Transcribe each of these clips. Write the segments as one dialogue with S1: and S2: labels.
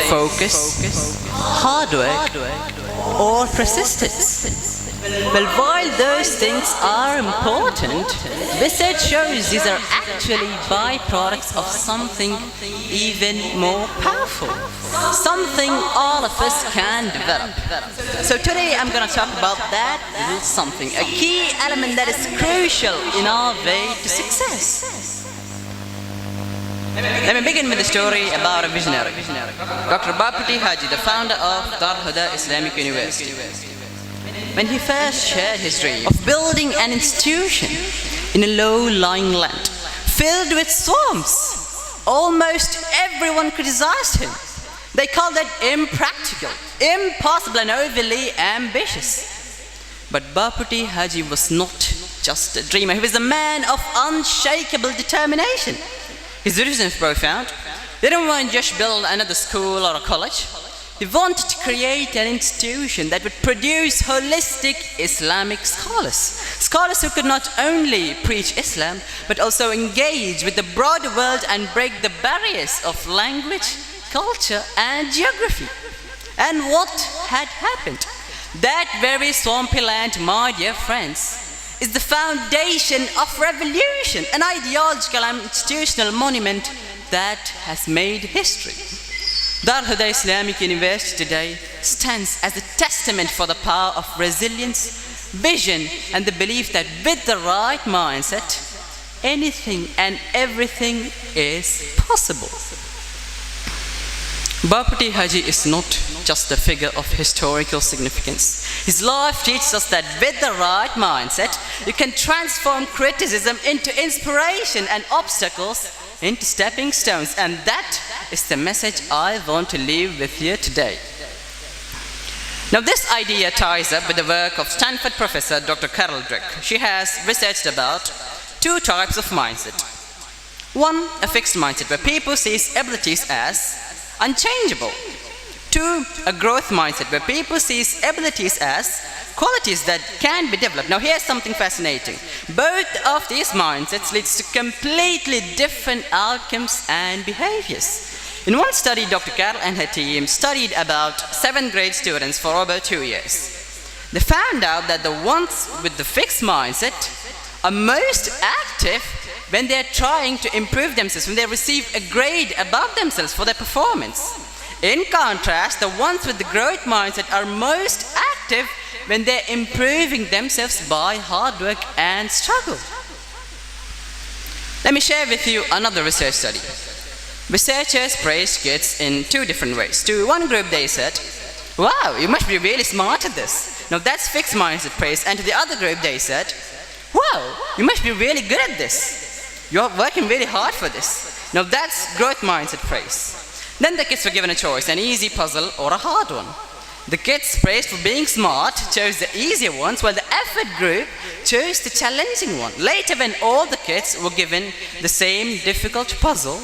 S1: focus, hard work, or persistence? Well, while those things are important, research shows these are actually byproducts of something even more powerful, something all of us can develop. So today I'm going to talk about that little something, a key element that is crucial in our way to success. Let me begin with a story about a visionary, Dr. Bapati Haji, the founder of Thanawiyyah Islamic University. When he first shared his dream of building an institution in a low-lying land filled with swamps, almost everyone criticized him. They called it impractical, impossible, and overly ambitious. But Bapati Haji was not just a dreamer. He was a man of unshakable determination. His vision is profound. He didn't want to just build another school or a college. He wanted to create an institution that would produce holistic Islamic scholars who could not only preach Islam, but also engage with the broader world and break the barriers of language, culture, and geography. And what had happened? That very swampy land, my dear friends, is the foundation of revolution, an ideological and institutional monument that has made history. Thanawiyyah Islamic University today stands as a testament for the power of resilience, vision, and the belief that with the right mindset, anything and everything is possible. Bapati Haji is not just a figure of historical significance. His life teaches us that with the right mindset, you can transform criticism into inspiration and obstacles into stepping stones. And that is the message I want to leave with you today. Now, this idea ties up with the work of Stanford professor Dr. Carol Dweck. She has researched about two types of mindset. One, a fixed mindset where people see abilities as unchangeable. Two, a growth mindset where people see abilities as qualities that can be developed. Now, here's something fascinating. Both of these mindsets leads to completely different outcomes and behaviors. In one study, Dr. Carol and her team studied about 7th grade students for over 2 years. They found out that the ones with the fixed mindset are most active when they're trying to improve themselves, when they receive a grade above themselves for their performance. In contrast, the ones with the growth mindset are most active when they're improving themselves by hard work and struggle. Let me share with you another research study. Researchers praised kids in two different ways. To one group they said, "Wow, you must be really smart at this." Now that's fixed mindset praise. And to the other group they said, "Wow, you must be really good at this. You're working really hard for this." Now that's growth mindset praise. Then the kids were given a choice, an easy puzzle or a hard one. The kids praised for being smart chose the easier ones, while the effort group chose the challenging one. Later, when all the kids were given the same difficult puzzle,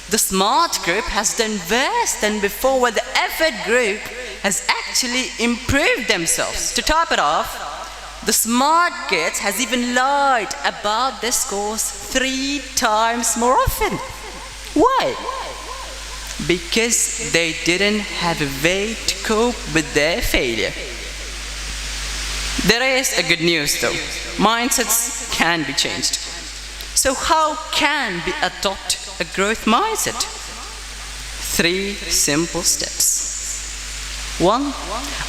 S1: the smart group has done worse than before, while the effort group has actually improved themselves. To top it off, the smart kids has even lied about their scores 3 times more often. Why? Because they didn't have a way to cope with their failure. There is a good news though. Mindsets can be changed. So how can we adopt a growth mindset? 3 simple steps. 1.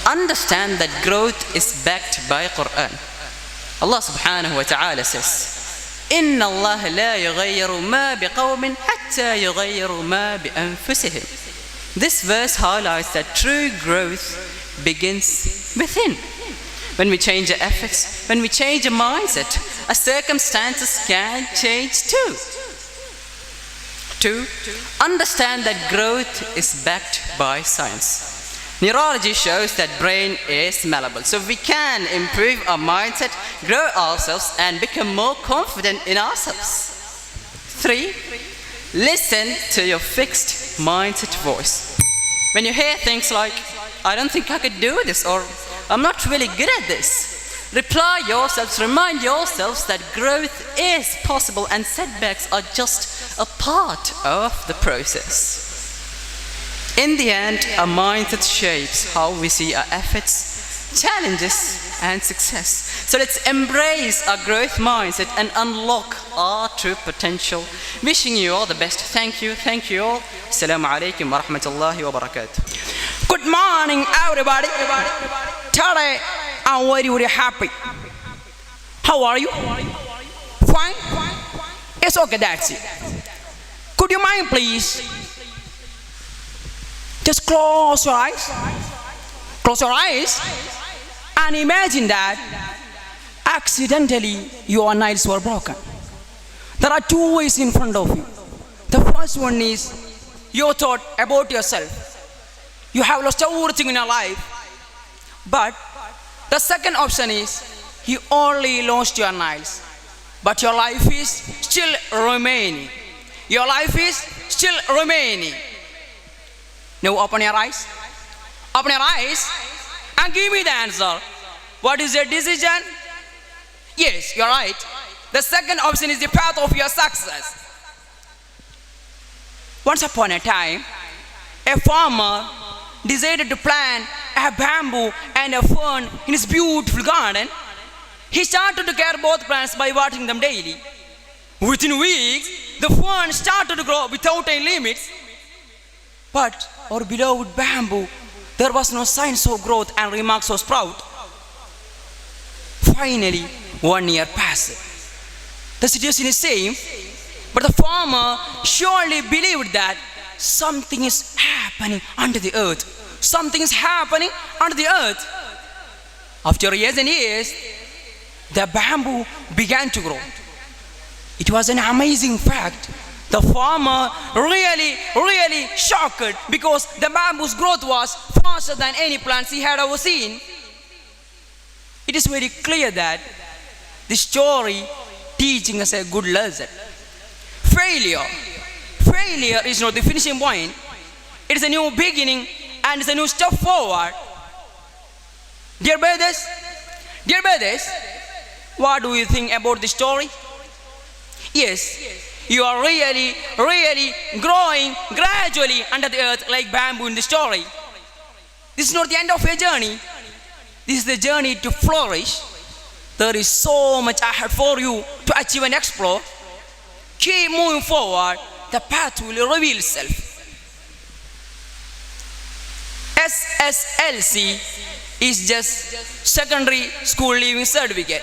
S1: Understand that growth is backed by Quran. Allah subhanahu wa ta'ala says, إِنَّ اللَّهَ لَا يُغَيِّرُ مَا بِقَوْمٍ حَتَّى يُغَيِّرُوا مَا بِأَنفُسِهِمْ. This verse highlights that true growth begins within. When we change our efforts, when we change our mindset, our circumstances can change too. 2. Understand that growth is backed by science. Neurology shows that brain is malleable, so we can improve our mindset, grow ourselves, and become more confident in ourselves. 3. Listen to your fixed mindset voice. When you hear things like, "I don't think I could do this," or "I'm not really good at this," reply yourselves, remind yourselves that growth is possible and setbacks are just a part of the process. In the end, a mindset shapes how we see our efforts, challenges, and success. So let's embrace our growth mindset and unlock our true potential. Wishing you all the best. Thank you all. Assalamu alaikum wa rahmatullahi wa barakatuh.
S2: Good morning, everybody. Today, I'm very happy. How are you? Fine? It's okay, that's it. Could you mind, please? Just close your eyes. Close your eyes and imagine that accidentally your nails were broken. There are two ways in front of you. The first one is your thought about yourself. You have lost everything in your life. But the second option is you only lost your nails, but your life is still remaining. Your life is still remaining. Now open your eyes. Open your eyes and give me the answer. What is your decision? Yes, you're right. The second option is the path of your success. Once upon a time, a farmer decided to plant a bamboo and a fern in his beautiful garden. He started to care both plants by watering them daily. Within weeks, the fern started to grow without any limits. But our beloved bamboo, there was no signs of growth and remarks of sprout. Finally, 1 year passed. The situation is same, but the farmer surely believed that something is happening under the earth. Something is happening under the earth. After years and years, the bamboo began to grow. It was an amazing fact. The farmer really shocked because the bamboo's growth was faster than any plants he had ever seen. It is very clear that this story teaching us a good lesson. Failure is not the finishing point. It is a new beginning and it's a new step forward. Dear brothers, what do you think about the story? Yes, you are really growing gradually under the earth like bamboo in the story. This is not the end of your journey. This is the journey to flourish. There is so much ahead for you to achieve and explore. Keep moving forward. The path will reveal itself. SSLC is just secondary school leaving certificate.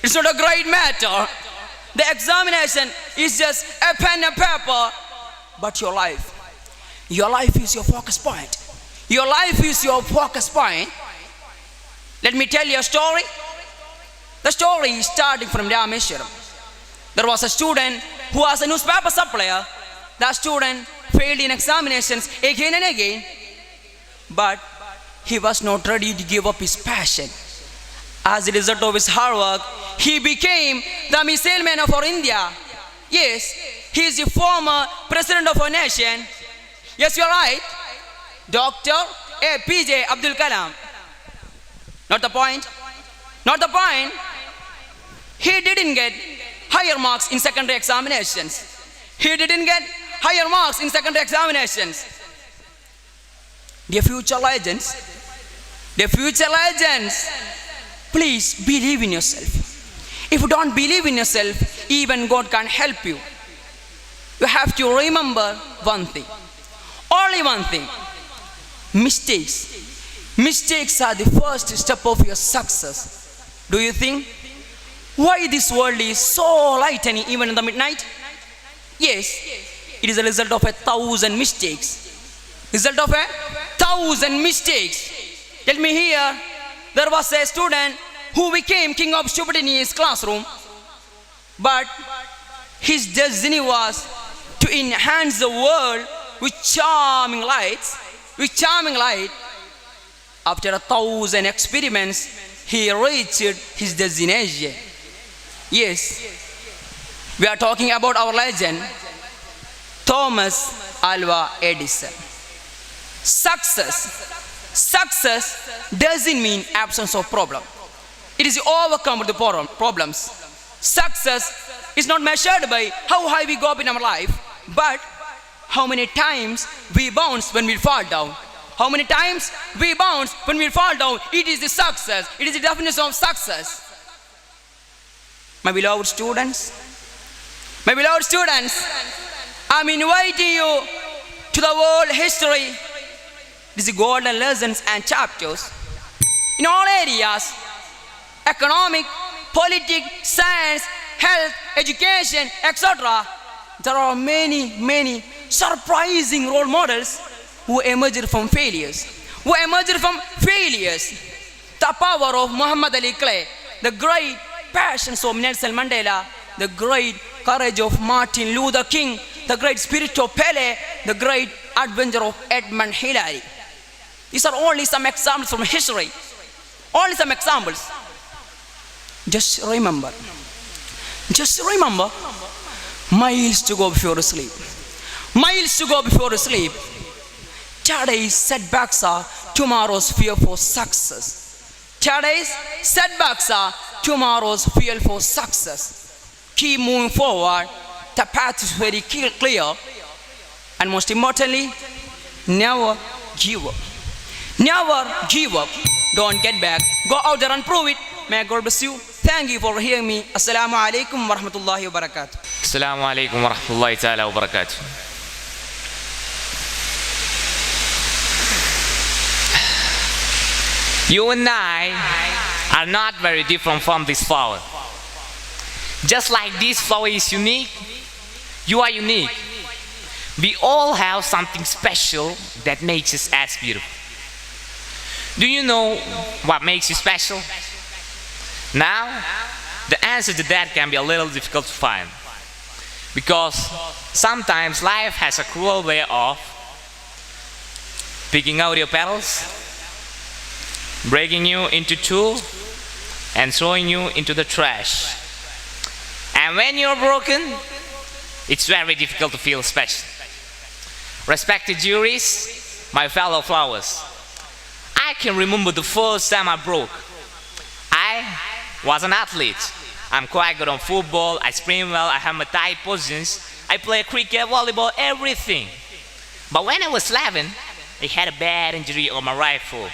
S2: It's not a great matter. The examination is just a pen and paper. But your life is your focus point. Your life is your focus point. Let me tell you a story. The story is starting from Rameshwaram. There was a student who was a newspaper supplier. That student failed in examinations again and again. But he was not ready to give up his passion. As a result of his hard work, he became the missile man of our India. Yes, he is the former president of our nation. Yes, you are right. Dr. APJ Abdul Kalam. Not the point. He didn't get higher marks in secondary examinations. Dear future legends, please believe in yourself. If you don't believe in yourself, even God can't help you. You have to remember one thing. Only one thing. Mistakes are the first step of your success. Do you think why this world is so lightening even in the midnight? Yes, it is a result of 1,000 mistakes. Tell me here, there was a student who became king of stupidity in his classroom, but his destiny was to enhance the world with charming light. After 1,000 experiments, he reached his destination. Yes, we are talking about our legend, Thomas Alva Edison. Success doesn't mean absence of problem. It is overcome the problems. Success is not measured by how high we go up in our life, but how many times we bounce when we fall down. How many times we bounce when we fall down. It is the success. It is the definition of success. My beloved students, I'm inviting you to the world history. These golden lessons and chapters in all areas: economic, politics, science, health, education, etc. There are many surprising role models who emerged from failures. The power of Muhammad Ali Clay, the great passions of Nelson Mandela, the great courage of Martin Luther King, the great spirit of Pele, the great adventure of Edmund Hillary. These are only some examples from history. Only some examples. Just remember, miles to go before sleep. Today's setbacks are tomorrow's fuel for success. Keep moving forward. The path is very clear. And most importantly, never give up. Don't get back. Go out there and prove it. May God bless you. Thank you for hearing me. Assalamu alaikum wa rahmatullahi wa barakatuh.
S3: Assalamu alaikum wa rahmatullahi ta'ala wa barakatuh. You and I are not very different from this flower. Just like this flower is unique, you are unique. We all have something special that makes us as beautiful. Do you know what makes you special? Now, the answer to that can be a little difficult to find, because sometimes life has a cruel way of picking out your petals, breaking you into two, and throwing you into the trash. And when you're broken, it's very difficult to feel special. Respected juries, my fellow flowers, I can remember the first time I broke. I was an athlete. I'm quite good on football, I sprint well, I have my tight positions, I play cricket, volleyball, everything. But when I was 11, I had a bad injury on my right foot.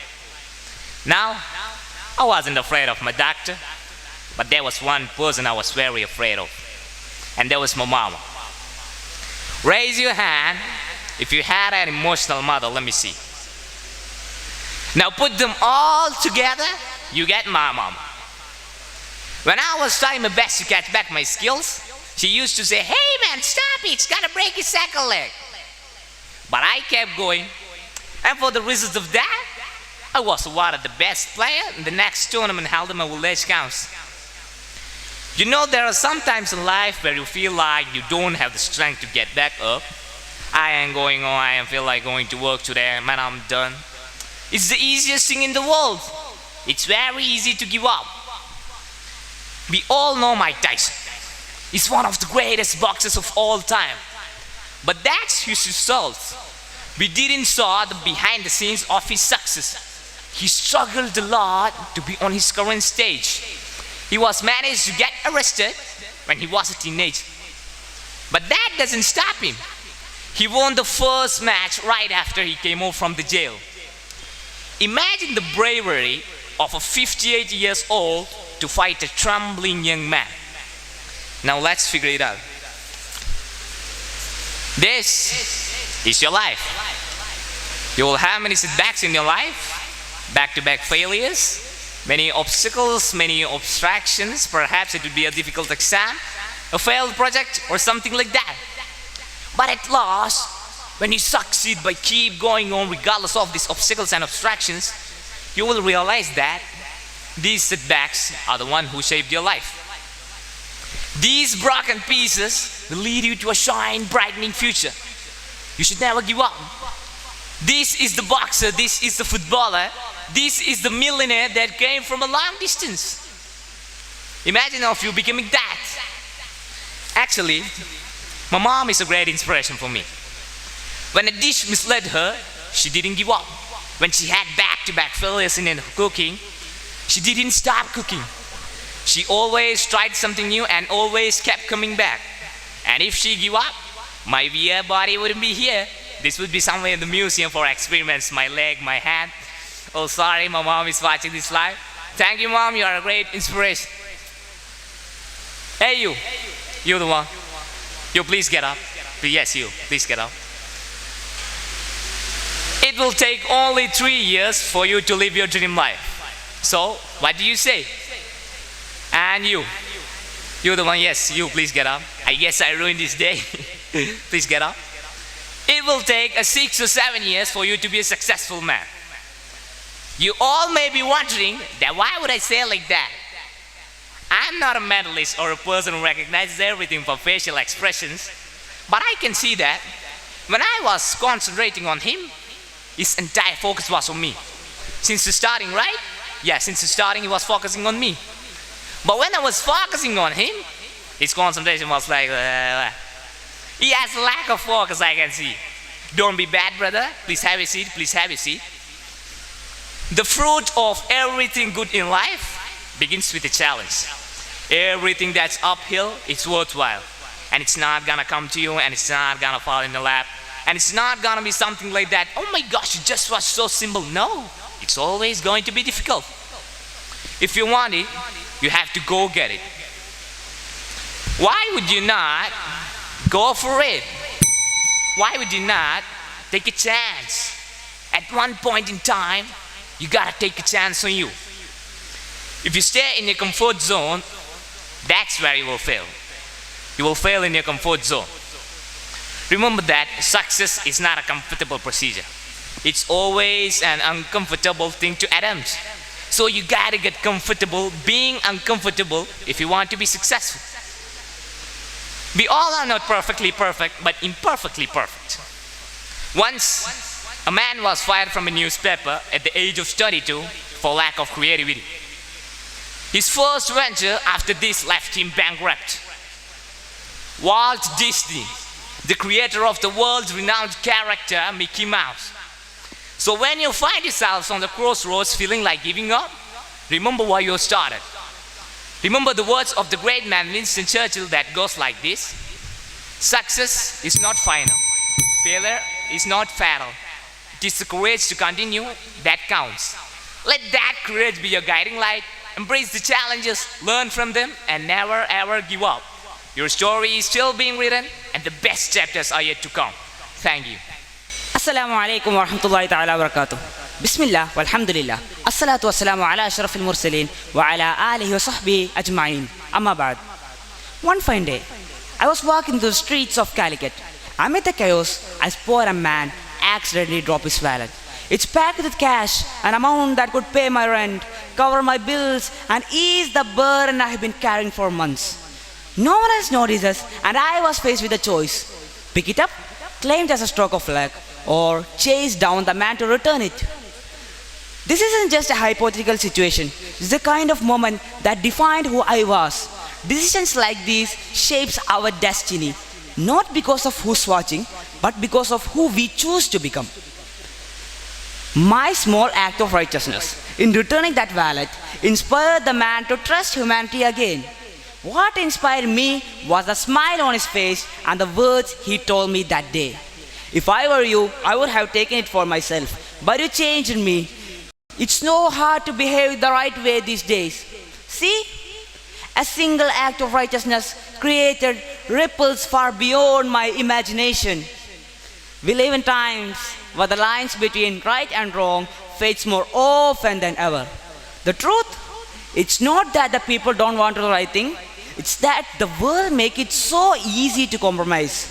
S3: Now, I wasn't afraid of my doctor, but there was one person I was very afraid of, and that was my mama. Raise your hand if you had an emotional mother. Let me see. Now put them all together, you get my mama. When I was trying my best to catch back my skills, she used to say, "Hey man, stop it, it's gonna break your second leg." But I kept going, and for the result of that, I was awarded the best player in the next tournament held in my village council. You know, there are some times in life where you feel like you don't have the strength to get back up. I ain't going on, I feel like going to work today, man, I'm done. It's the easiest thing in the world. It's very easy to give up. We all know Mike Tyson. He's one of the greatest boxers of all time. But that's his result. We didn't saw the behind the scenes of his success. He struggled a lot to be on his current stage. He was managed to get arrested when he was a teenager. But that doesn't stop him. He won the first match right after he came out from the jail. Imagine the bravery of a 58 years old to fight a trembling young man. Now let's figure it out. This is your life. You will have many setbacks in your life, back-to-back failures, many obstacles, many obstructions. Perhaps it would be a difficult exam, a failed project, or something like that. But at last, when you succeed by keep going on regardless of these obstacles and obstructions, you will realize that these setbacks are the one who shaped your life. These broken pieces will lead you to a shine, brightening future. You should never give up. This is the boxer, this is the footballer, this is the millionaire that came from a long distance. Imagine of you becoming that. Actually, my mom is a great inspiration for me. When a dish misled her, she didn't give up. When she had back-to-back failures in her cooking, she didn't stop cooking. She always tried something new and always kept coming back. And if she gave up, My VR body wouldn't be here. This would be somewhere in the museum for experiments. My leg, my hand. Oh, sorry, my mom is watching this live. Thank you, mom. You are a great inspiration. Hey, you. You're the one. You, please get up. Yes, you. Please get up. It will take only 3 years for you to live your dream life. So, what do you say? And you. You're the one. Yes, you. Please get up. I guess I ruined this day. Please get up. It will take 6 or 7 years for you to be a successful man. You all may be wondering that why would I say like that? I'm not a mentalist or a person who recognizes everything from facial expressions, but I can see that when I was concentrating on him, his entire focus was on me. Since the starting, right? Yeah, since the starting he was focusing on me. But when I was focusing on him, his concentration was like, he has lack of focus, I can see. Don't be bad, brother. Please have a seat. Please have a seat. The fruit of everything good in life begins with a challenge. Everything that's uphill, it's worthwhile. And it's not gonna come to you, and it's not gonna fall in the lap. And it's not gonna be something like that, oh my gosh, it just was so simple. No, it's always going to be difficult. If you want it, you have to go get it. Why would you not go for it? Why would you not take a chance? At one point in time, you gotta take a chance on you. If you stay in your comfort zone, that's where you will fail. You will fail in your comfort zone. Remember that success is not a comfortable procedure. It's always an uncomfortable thing to attempt. So you gotta get comfortable being uncomfortable if you want to be successful. We all are not perfectly perfect, but imperfectly perfect. Once, a man was fired from a newspaper at the age of 32 for lack of creativity. His first venture after this left him bankrupt. Walt Disney, the creator of the world's renowned character Mickey Mouse. So when you find yourselves on the crossroads feeling like giving up, remember why you started. Remember the words of the great man Winston Churchill that goes like this: success is not final. Failure is not fatal. It is the courage to continue that counts. Let that courage be your guiding light. Embrace the challenges, learn from them, and never ever give up. Your story is still being written, and the best chapters are yet to come. Thank you.
S4: Assalamu alaikum wa rahmatullahi ta'ala wa barakatuh. Bismillah walhamdulillah. Assalatu wassalamu ala ashrafil mursalin wa ala alihi wa sahbihi ajma'in. Amma ba'd. One fine day, I was walking through the streets of Calicut. Amid the chaos, I spotted a man accidentally drop his wallet. It's packed with cash, an amount that could pay my rent, cover my bills, and ease the burden I have been carrying for months. No one else notices, and I was faced with a choice: pick it up, claim it as a stroke of luck, or chase down the man to return it. This isn't just a hypothetical situation. It's the kind of moment that defined who I was. Decisions like these shapes our destiny, not because of who's watching, but because of who we choose to become. My small act of righteousness in returning that wallet inspired the man to trust humanity again. What inspired me was the smile on his face and the words he told me that day. If I were you, I would have taken it for myself, but you changed me. It's so hard to behave the right way these days. See? A single act of righteousness created ripples far beyond my imagination. We live in times where the lines between right and wrong fades more often than ever. The truth, it's not that the people don't want to do the right thing. It's that the world makes it so easy to compromise.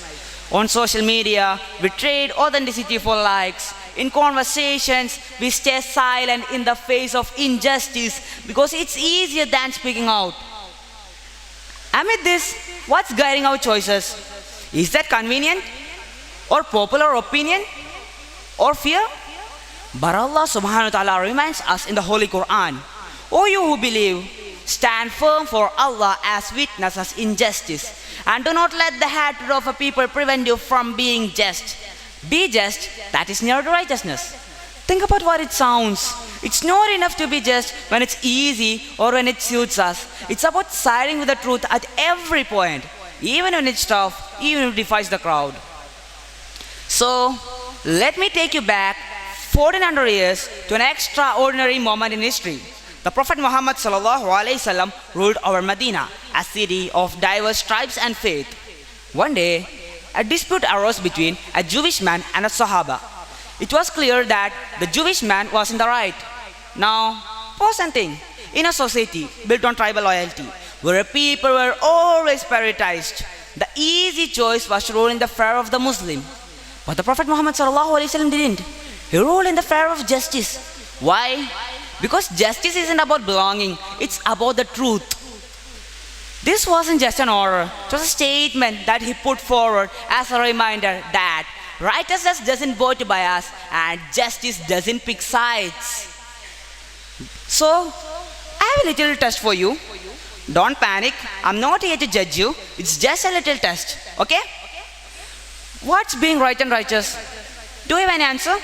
S4: On social media, we trade authenticity for likes. In conversations, we stay silent in the face of injustice because it's easier than speaking out. Amid this, what's guiding our choices? Is that convenient? Or popular opinion? Or fear? But Allah subhanahu wa ta'ala reminds us in the Holy Quran, O you who believe, stand firm for Allah as witnesses in justice, and do not let the hatred of a people prevent you from being just. Be just, that is near to righteousness. Think about what it sounds. It's not enough to be just when it's easy or when it suits us. It's about siding with the truth at every point. even when it's tough, even if it defies the crowd. So, let me take you back 1400 years to an extraordinary moment in history. The Prophet Muhammad ﷺ ruled over Medina, a city of diverse tribes and faith. One day, a dispute arose between a Jewish man and a Sahaba. It was clear that the Jewish man was in the right. Now, pause and think. In a society built on tribal loyalty, where people were always prioritized, the easy choice was to rule in the favor of the Muslim. But the Prophet Muhammad ﷺ didn't. He ruled in the favor of justice. Why? Because justice isn't about belonging, it's about the truth. This wasn't just an order, it was a statement that he put forward as a reminder that righteousness doesn't bow to bias and justice doesn't pick sides. So, I have a little test for you. Don't panic, I'm not here to judge you, it's just a little test, okay? What's being right and righteous? Do you have an answer?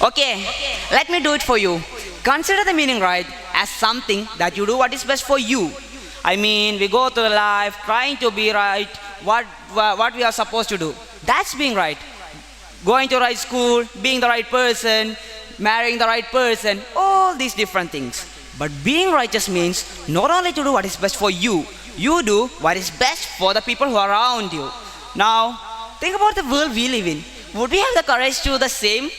S4: Okay, let me do it for you. Consider the meaning right as something that you do what is best for you. I mean, we go through life trying to be right, what we are supposed to do. That's being right. Going to right school, being the right person, marrying the right person, all these different things. But being righteous means not only to do what is best for you, you do what is best for the people who are around you. Now, think about the world we live in. Would we have the courage to do the same?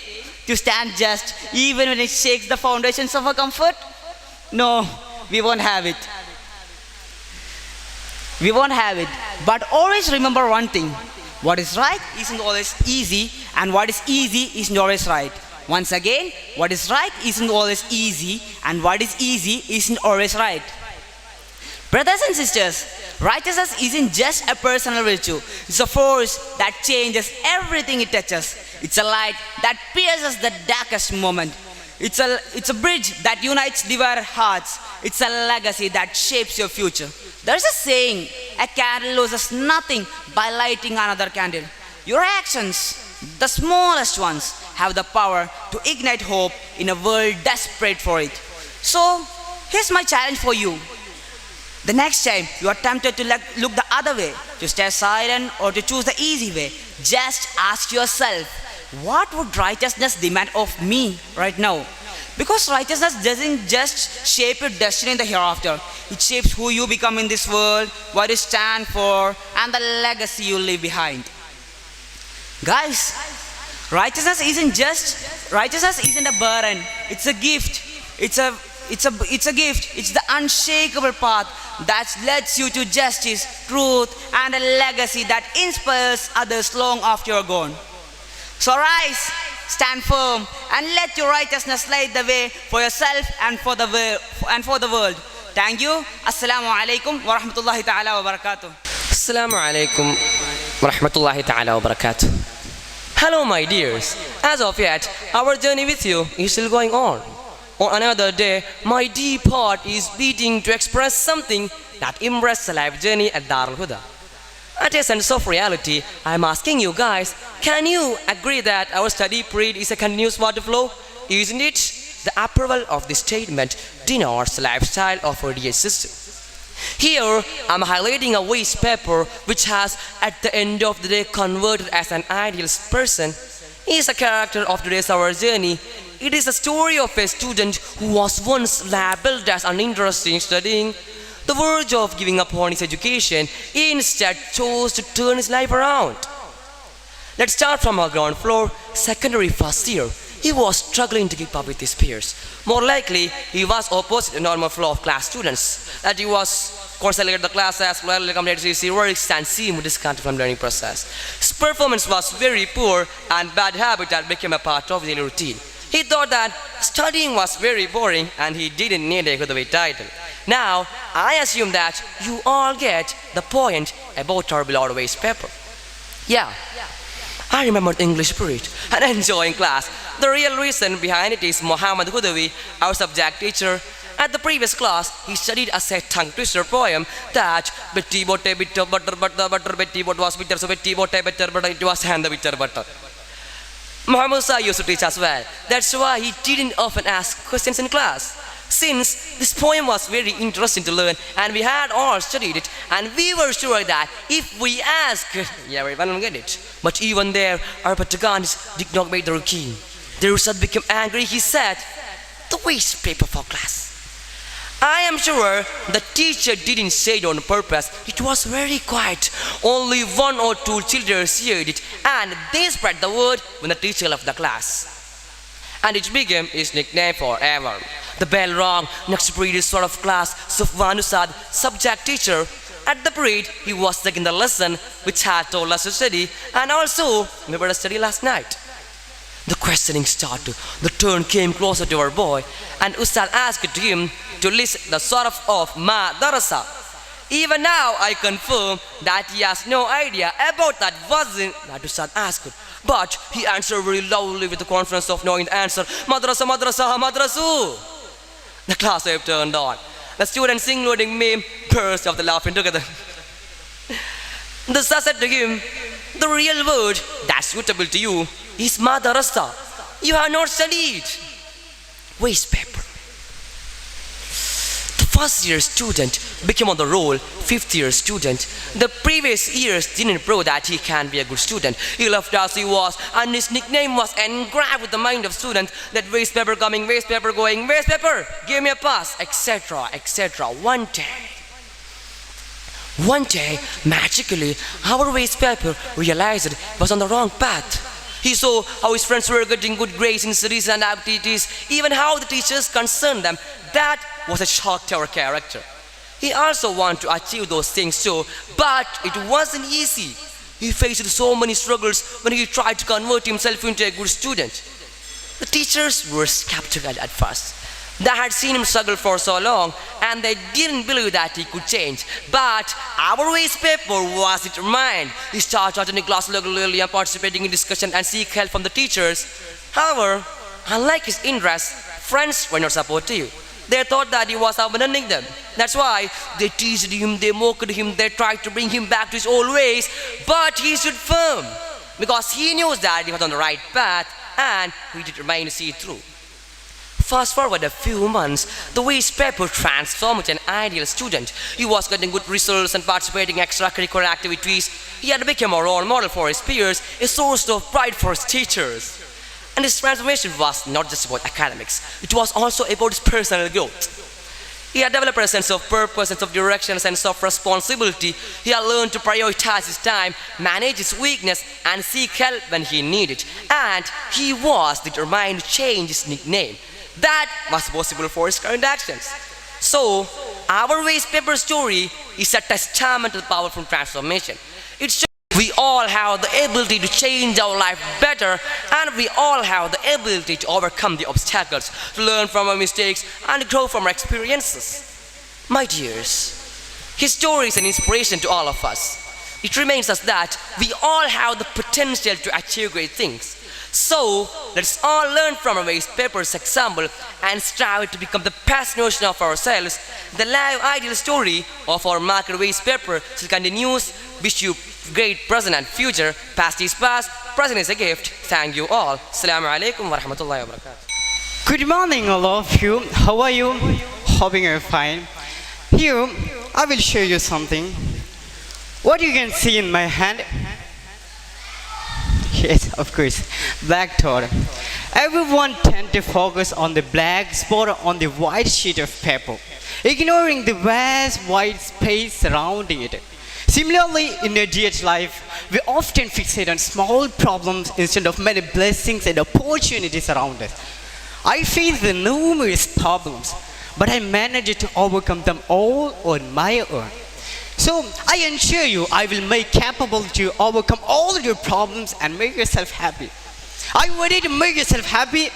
S4: To stand just even when it shakes the foundations of our comfort? No, we won't have it. We won't have it. But always remember one thing. What is right isn't always easy, and what is easy isn't always right. Once again, what is right isn't always easy, and what is easy isn't always right. Brothers and sisters, righteousness isn't just a personal virtue. It's a force that changes everything it touches. It's a light that pierces the darkest moment. It's a bridge that unites divided hearts. It's a legacy that shapes your future. There's a saying, a candle loses nothing by lighting another candle. Your actions, the smallest ones, have the power to ignite hope in a world desperate for it. So, here's my challenge for you. The next time you are tempted to look the other way, to stay silent or to choose the easy way, just ask yourself, what would righteousness demand of me right now? Because righteousness doesn't just shape your destiny in the hereafter. It shapes who you become in this world, what you stand for, and the legacy you leave behind. Guys, righteousness isn't a burden, it's a gift. It's a gift. It's the unshakable path that leads you to justice, truth, and a legacy that inspires others long after you're gone. So rise, stand firm, and let your righteousness light the way for yourself and for the world. Thank you. Assalamu alaikum wa rahmatullahi ta'ala wa barakatuh.
S5: Assalamu alaikum wa rahmatullahi ta'ala wa barakatuh. Hello my dears. As of yet, our journey with you is still going on. On another day, my deep heart is beating to express something that embraces a life journey at Darul Huda. At a sense of reality, I am asking you guys, can you agree that our study period is a continuous water flow? Isn't it? The approval of this statement denotes the lifestyle of our dear system. Here, I am highlighting a waste paper which has, at the end of the day, converted as an ideal person. He is a character of today's our journey. It is the story of a student who was once labeled as uninterested in studying, the verge of giving up on his education, instead chose to turn his life around. Let's start from our ground floor, secondary first year. He was struggling to keep up with his peers. More likely, he was opposite the normal flow of class students, that he was consolidated the classes, well accommodated his works, and seemed disconnected from learning process. His performance was very poor, and bad habit that became a part of his daily routine. He thought that studying was very boring and he didn't need a good title. Now, I assume that you all get the point about our beloved waste paper. Yeah, I remember the English period and enjoying class. The real reason behind it is Muhammad Hudawi, our subject teacher. At the previous class, he studied a set tongue twister poem that Betty bought a bit of butter, but the butter Betty bought was bitter, so Betty bought a bitter butter, it was and the bitter butter. Muhammad Sa used to teach as well. That's why he didn't often ask questions in class. Since this poem was very interesting to learn and we had all studied it and we were sure that if we ask, yeah, everyone will get it. But even there, our protagonist did not make the routine. The Ustad became angry. He said, "The waste paper for class." I am sure the teacher didn't say it on purpose. It was very quiet. Only one or two children heard it and they spread the word when the teacher left the class. And it became his nickname forever. The bell rang next period sort of class. Sufwan Ustad, subject teacher. At the period, he was taking the lesson which had told us to study and also we were to study last night. The questioning started. The turn came closer to our boy and Ustad asked him to list the sort of Ma Darasa. Even now I confirm that he has no idea about that wasn't that Ustad asked. But he answered very loudly with the confidence of knowing the answer. Madrasa, madrasa, madrasu. The class wave turned on. The students, including me, burst out laughing together. The Ustad said to him, "The real word that's suitable to you is madrasa. You have not studied. Waste paper." The first year student became on the roll, fifth year student. The previous years didn't prove that he can be a good student. He left as he was and his nickname was engraved with the mind of students that waste paper coming, waste paper going, waste paper, give me a pass, etc., etc. One day, magically, our waste paper realized it was on the wrong path. He saw how his friends were getting good grades in studies and activities, even how the teachers concerned them. That was a shock to our character. He also wanted to achieve those things too, but it wasn't easy. He faced so many struggles when he tried to convert himself into a good student. The teachers were skeptical at first. They had seen him struggle for so long and they didn't believe that he could change. But our waste paper was determined. He started attending class regularly and participating in discussion and seek help from the teachers. However, unlike his interests, friends were not supportive. They thought that he was abandoning them. That's why they teased him, they mocked him, they tried to bring him back to his old ways. But he stood firm because he knew that he was on the right path and he determined to see it through. Fast forward a few months, the waste paper transformed into an ideal student. He was getting good results and participating in extracurricular activities. He had become a role model for his peers, a source of pride for his teachers. And his transformation was not just about academics, it was also about his personal growth. He had developed a sense of purpose, sense of direction, a sense of responsibility. He had learned to prioritize his time, manage his weakness, and seek help when he needed. And he was determined to change his nickname. That was possible for his current actions. So, our waste paper story is a testament to the powerful transformation. It shows we all have the ability to change our life better and we all have the ability to overcome the obstacles, to learn from our mistakes and grow from our experiences. My dears, his story is an inspiration to all of us. It reminds us that we all have the potential to achieve great things. So, let's all learn from our waste paper's example and strive to become the best version of ourselves. The live ideal story of our market waste paper still continues. Wish you great present and future. Past is past, present is a gift. Thank you all. Assalamu alaikum wa rahmatullahi wa barakatuh.
S6: Good morning, all of you. How are you? Hoping you're fine. Here, I will show you something. What you can see in my hand. Yes, of course, black dot. Everyone tend to focus on the black spot on the white sheet of paper, ignoring the vast white space surrounding it. Similarly, in your DH life, we often fixate on small problems instead of many blessings and opportunities around us. I face the numerous problems, but I managed to overcome them all on my own. So, I ensure you I will make capable to overcome all your problems and make yourself happy. Are you ready to make yourself happy?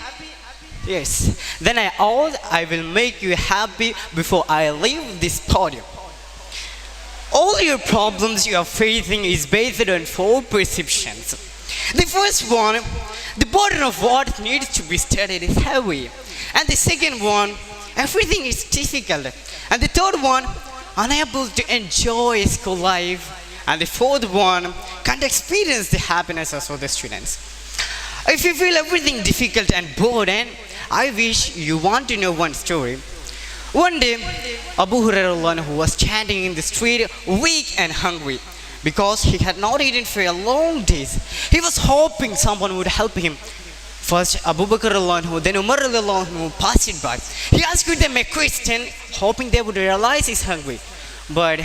S6: Yes. Then I will make you happy before I leave this podium. All your problems you are facing is based on 4 perceptions. The first one, the burden of what needs to be studied is heavy. And the second one, everything is difficult. And the third one, unable to enjoy school life. And the fourth one, can't experience the happiness of the students. If you feel everything difficult and bored, I wish you want to know one story. One day, Abu Hurairah who was standing in the street, weak and hungry, because he had not eaten for a long days. He was hoping someone would help him. First Abu Bakr anhu, then Umar anhu passed it by. He asked them a question, hoping they would realize he's hungry. But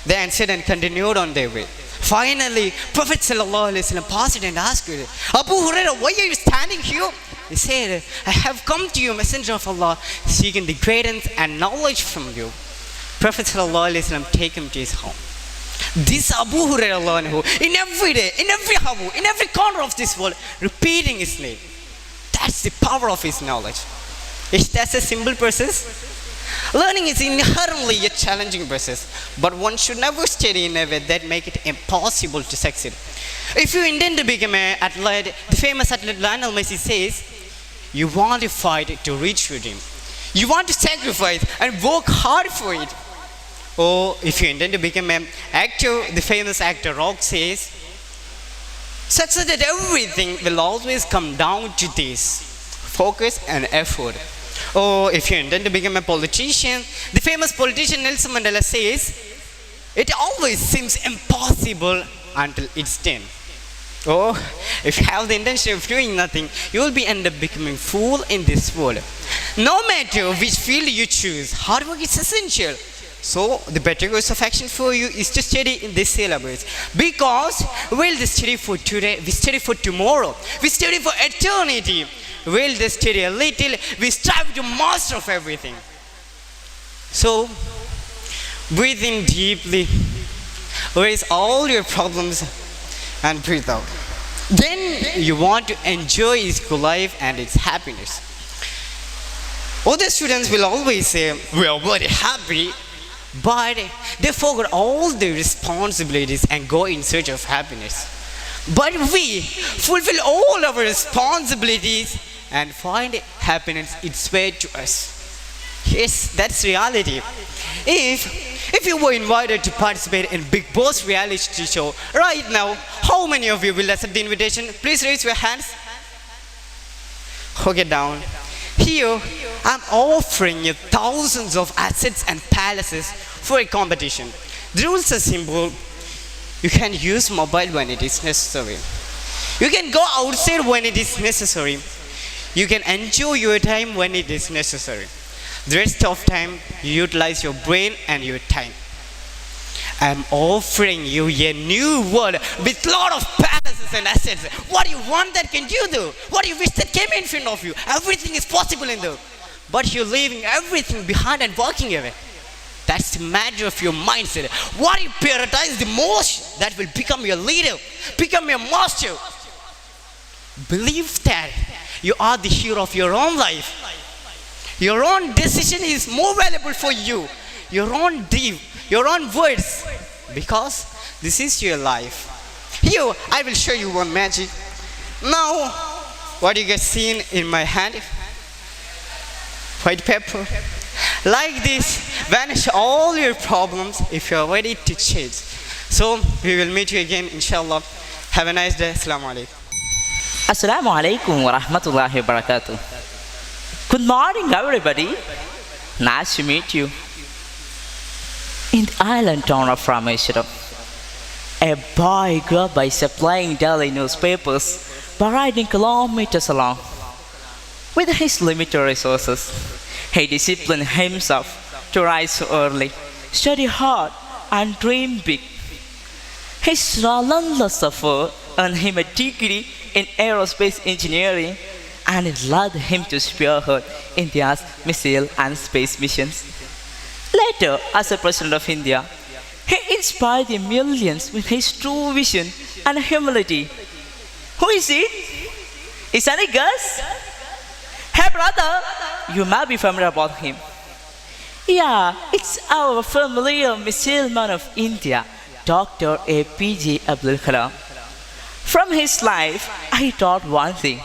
S6: they answered and continued on their way. Finally, Prophet ﷺ passed it and asked, Abu Hurairah, why are you standing here? He said, I have come to you, Messenger of Allah, seeking the guidance and knowledge from you. Prophet ﷺ take him to his home. This Abu Hurairah, in every day, in every hour, in every corner of this world, repeating his name. That's the power of his knowledge. Is that a simple process? Learning is inherently a challenging process, but one should never study in a way that make it impossible to succeed. If you intend to become an athlete, the famous athlete Lionel Messi says, you want to fight to reach your dream. You want to sacrifice and work hard for it. Or if you intend to become an actor, the famous actor Rock says, success at everything will always come down to this: focus and effort. Or if you intend to become a politician, the famous politician Nelson Mandela says, it always seems impossible until it's done. Or if you have the intention of doing nothing, you will end up becoming fool in this world. No matter which field you choose, hard work is essential. So the better course of action for you is to study in this syllabus. Because we'll study for today, we study for tomorrow, we study for eternity. We'll just study a little, we strive to master of everything. So, breathe in deeply, raise all your problems and breathe out. Then you want to enjoy school life and its happiness. Other students will always say, we are very happy, but they forget all their responsibilities and go in search of happiness. But we fulfill all our responsibilities and find happiness its way to us. Yes, that's reality. If you were invited to participate in Big Boss reality show right now, how many of you will accept the invitation? Please raise your hands. Okay, down. Here, I'm offering you thousands of assets and palaces for a competition. The rules are simple. You can use mobile when it is necessary. You can go outside when it is necessary. You can enjoy your time when it is necessary. The rest of time, you utilize your brain and your time. I'm offering you a new world with lot of palaces and assets. What do you want that can you do? What do you wish that came in front of you? Everything is possible in there. But you're leaving everything behind and walking away. That's the matter of your mindset. What you prioritize the most, that will become your leader, become your master. Believe that you are the hero of your own life. Your own decision is more valuable for you. Your own dream, your own words, because this is your life. Here, I will show you one magic. Now, what you get seen in my hand? White paper. Like this, vanish all your problems if you are ready to change. So, we will meet you again, inshallah. Have a nice day. Assalamu alaikum.
S4: Assalamu alaikum wa rahmatullahi wa barakatuh. Good morning, everybody. Nice to meet you. In the island town of Rameshwaram, a boy grew up by supplying daily newspapers by riding kilometers along. With his limited resources, he disciplined himself to rise early, study hard, and dream big. His relentless effort earned him a degree in aerospace engineering, and it led him to spearhead India's missile and space missions. Later, as a president of India, he inspired the millions with his true vision and humility. Who is it? Is any guess? Hey brother, you may be familiar about him. Yeah, it's our familiar missile man of India, Dr. APJ Abdul Kalam. From his life, I taught one thing.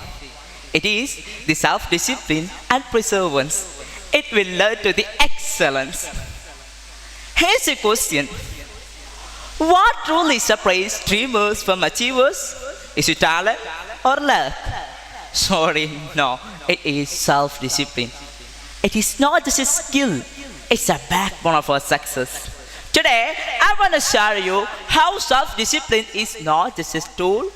S4: It is the self-discipline and perseverance. It will lead to the excellence. Here's a question. What truly separates dreamers from achievers? Is it talent or luck? Sorry, no, it is self-discipline. It is not just a skill,
S7: is a backbone of our success. Today, I want to share you how self-discipline is not just a tool,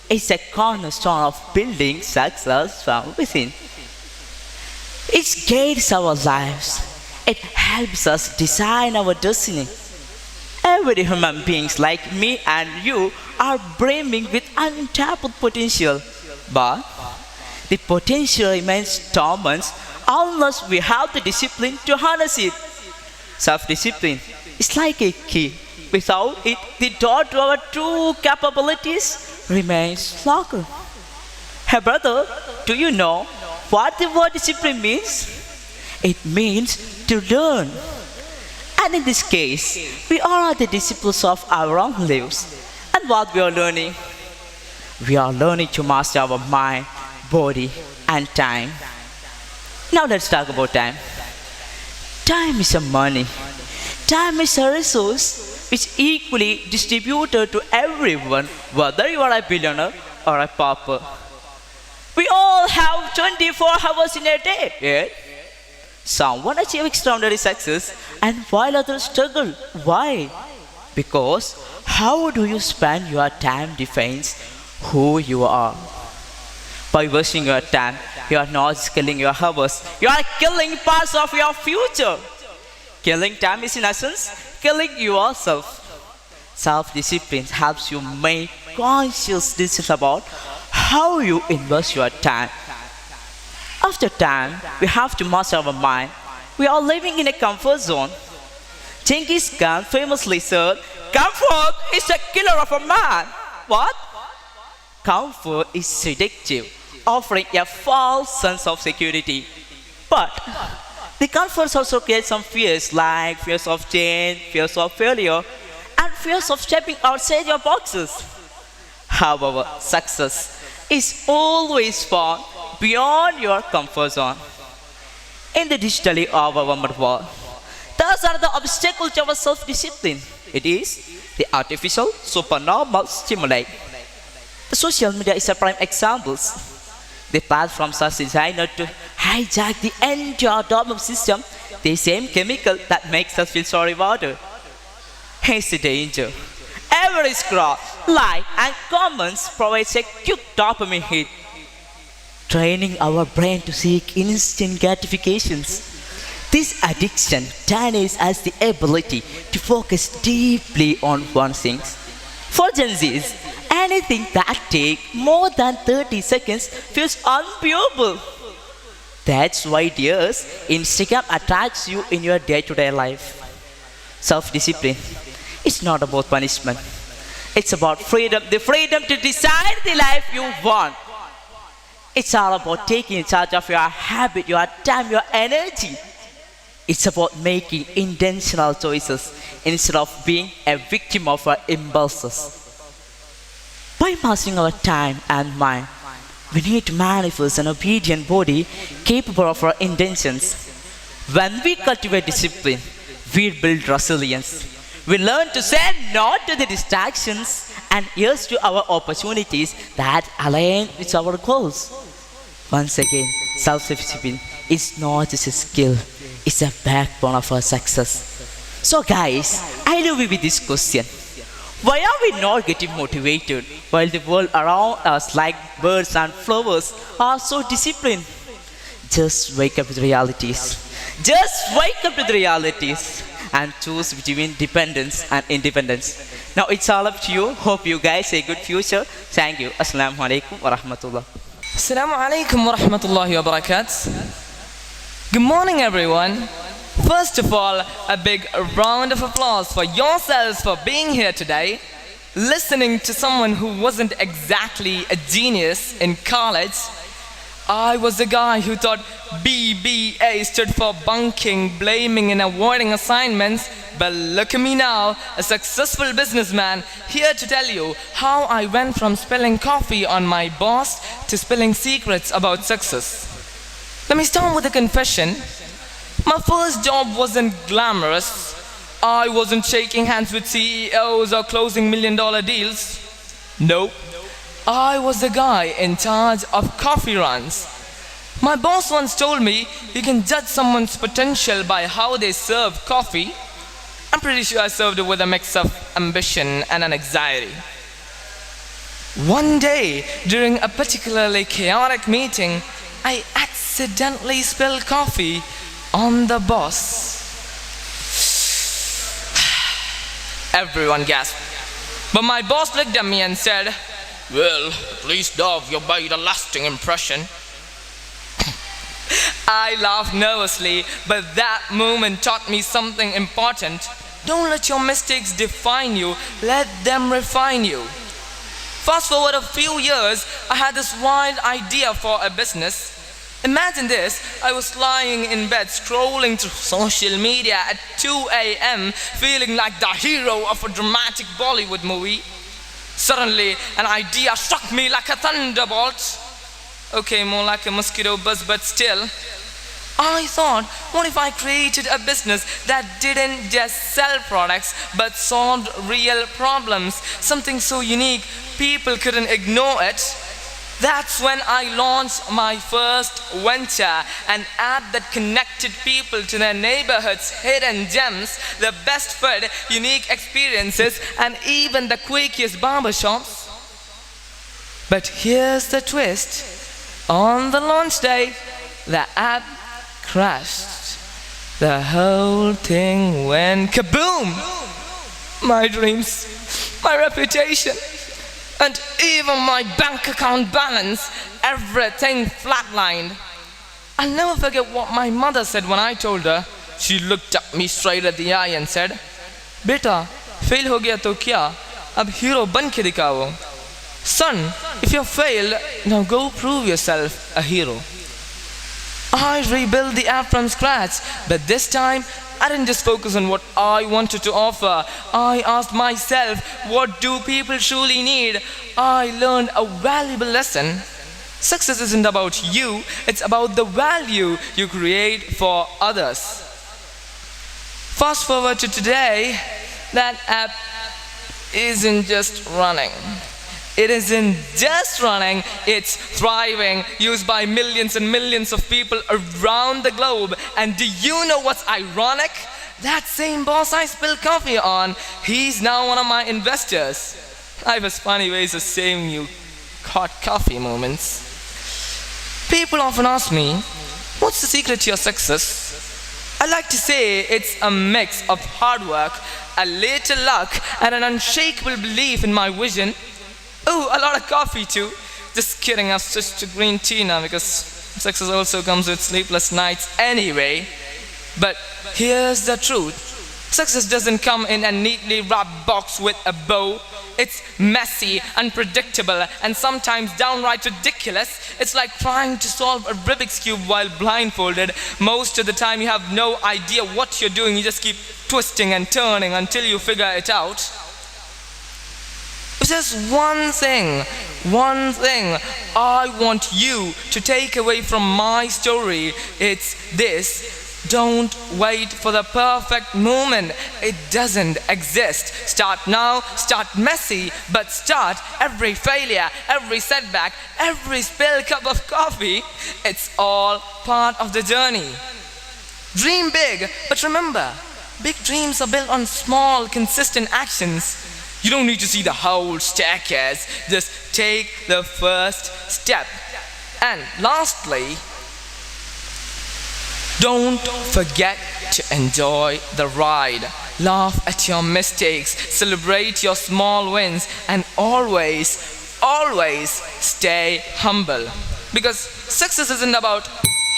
S7: it's a cornerstone of building success from within. It guides our lives. It helps us design our destiny. Every human beings like me and you are brimming with untapped potential. But the potential remains dormant unless we have the discipline to harness it. Self-discipline is like a key. Without it, the door to our true capabilities remains locked. Hey brother, do you know what the word discipline means? It means to learn. And in this case, we are the disciples of our own lives. And what we are learning? We are learning to master our mind, body, and time. Now let's talk about time. Time is a money. Time is a resource which is equally distributed to everyone, whether you are a billionaire or a pauper. We all have 24 hours in a day, yet someone achieves extraordinary success and while others struggle. Why? Because how do you spend your time defines who you are. By wasting your time, you are not just killing your hours, you are killing parts of your future. Killing time is in essence killing yourself. Self-discipline helps you make conscious decisions about how you invest your time. After time, we have to master our mind. We are living in a comfort zone. Genghis Khan famously said, "Comfort is the killer of a man." What? Comfort is seductive, offering a false sense of security. But the comforts also create some fears like fears of change, fears of failure, and fears of stepping outside your boxes. However, success is always found beyond your comfort zone. In the digitally overwhelmed world, those are the obstacles to our self-discipline. It is the artificial supernormal stimuli. The social media is a prime example. The platforms are designed to hijack the entire dopamine system, the same chemical that makes us feel sorry about it. Here's the danger. Every scroll, like, and comments provides a quick dopamine hit, training our brain to seek instant gratifications. This addiction denies us the ability to focus deeply on one thing. For Gen Zs, anything that takes more than 30 seconds feels unbearable. That's why, dears, Instagram attracts you in your day-to-day life. Self-discipline is not about punishment. It's about freedom, the freedom to decide the life you want. It's all about taking charge of your habit, your time, your energy. It's about making intentional choices instead of being a victim of our impulses. By mastering our time and mind, we need to manifest an obedient body capable of our intentions. When we cultivate discipline, we build resilience. We learn to say no to the distractions and yes to our opportunities that align with our goals. Once again, self-discipline is not just a skill, it's a backbone of our success. So guys, I leave you with this question. Why are we not getting motivated while the world around us, like birds and flowers, are so disciplined? Just wake up to the realities. Just wake up to the realities and choose between dependence and independence. Now it's all up to you. Hope you guys have a good future. Thank you. Assalamu alaikum wa rahmatullah.
S5: Assalamu alaikum wa rahmatullahi wa barakatuh. Good morning, everyone. First of all, a big round of applause for yourselves for being here today, listening to someone who wasn't exactly a genius in college. I was the guy who thought BBA stood for bunking, blaming, and avoiding assignments. But look at me now, a successful businessman, here to tell you how I went from spilling coffee on my boss to spilling secrets about success. Let me start with a confession. My first job wasn't glamorous. I wasn't shaking hands with CEOs or closing million-dollar deals. Nope. I was the guy in charge of coffee runs.
S2: My boss once told me you can judge someone's potential by how they serve coffee. I'm pretty sure I served it with a mix of ambition and an anxiety. One day, during a particularly chaotic meeting, I accidentally spilled coffee on the boss. Everyone gasped. But my boss looked at me and said, "Well, at least Dov, you made a lasting impression." I laughed nervously, but that moment taught me something important. Don't let your mistakes define you, let them refine you. Fast forward a few years, I had this wild idea for a business. Imagine this, I was lying in bed scrolling through social media at 2 a.m. feeling like the hero of a dramatic Bollywood movie. Suddenly, an idea struck me like a thunderbolt. Okay, more like a mosquito buzz, but still. I thought, what if I created a business that didn't just sell products but solved real problems? Something so unique, people couldn't ignore it. That's when I launched my first venture, an app that connected people to their neighborhood's hidden gems, the best food, unique experiences, and even the quirkiest barbershops. But here's the twist. On the launch day, the app crashed. The whole thing went kaboom! My dreams, my reputation, and even my bank account balance, everything flatlined. I'll never forget what my mother said when I told her. She looked at me straight at the eye and said, "Beta, fail ho gaya to kya? Ab hero ban ke dikhao." Son, if you failed, now go prove yourself a hero. I rebuilt the app from scratch, but this time I didn't just focus on what I wanted to offer. I asked myself, what do people truly need? I learned a valuable lesson. Success isn't about you, it's about the value you create for others. Fast forward to today, that app isn't just running. It isn't just running, it's thriving, used by millions and millions of people around the globe. And do you know what's ironic? That same boss I spilled coffee on, he's now one of my investors. I have funny ways of saving you hot coffee moments. People often ask me, what's the secret to your success? I like to say it's a mix of hard work, a little luck, and an unshakable belief in my vision. Oh, a lot of coffee too. Just kidding, I've switched to green tea now because success also comes with sleepless nights anyway. But here's the truth. Success doesn't come in a neatly wrapped box with a bow. It's messy, unpredictable, and sometimes downright ridiculous. It's like trying to solve a Rubik's Cube while blindfolded. Most of the time you have no idea what you're doing. You just keep twisting and turning until you figure it out. Just one thing I want you to take away from my story. It's this. Don't wait for the perfect moment. It doesn't exist. Start now, start messy, but start. Every failure, every setback, every spilled cup of coffee, it's all part of the journey. Dream big, but remember, big dreams are built on small, consistent actions. You don't need to see the whole staircase, just take the first step. And lastly, don't forget to enjoy the ride. Laugh at your mistakes, celebrate your small wins, and always stay humble. Because success isn't about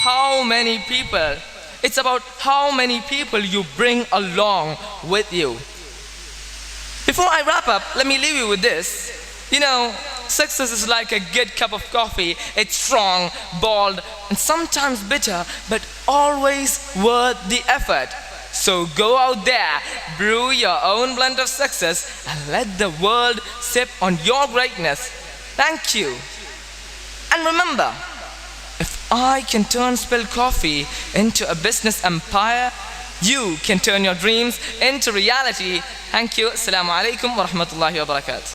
S2: how many people, it's about how many people you bring along with you. Before I wrap up, let me leave you with this. You know, success is like a good cup of coffee. It's strong, bold, and sometimes bitter, but always worth the effort. So go out there, brew your own blend of success, and let the world sip on your greatness. Thank you. And remember, if I can turn spilled coffee into a business empire, you can turn your dreams into reality. Thank you. Assalamu alaikum wa rahmatullahi wa barakatuh.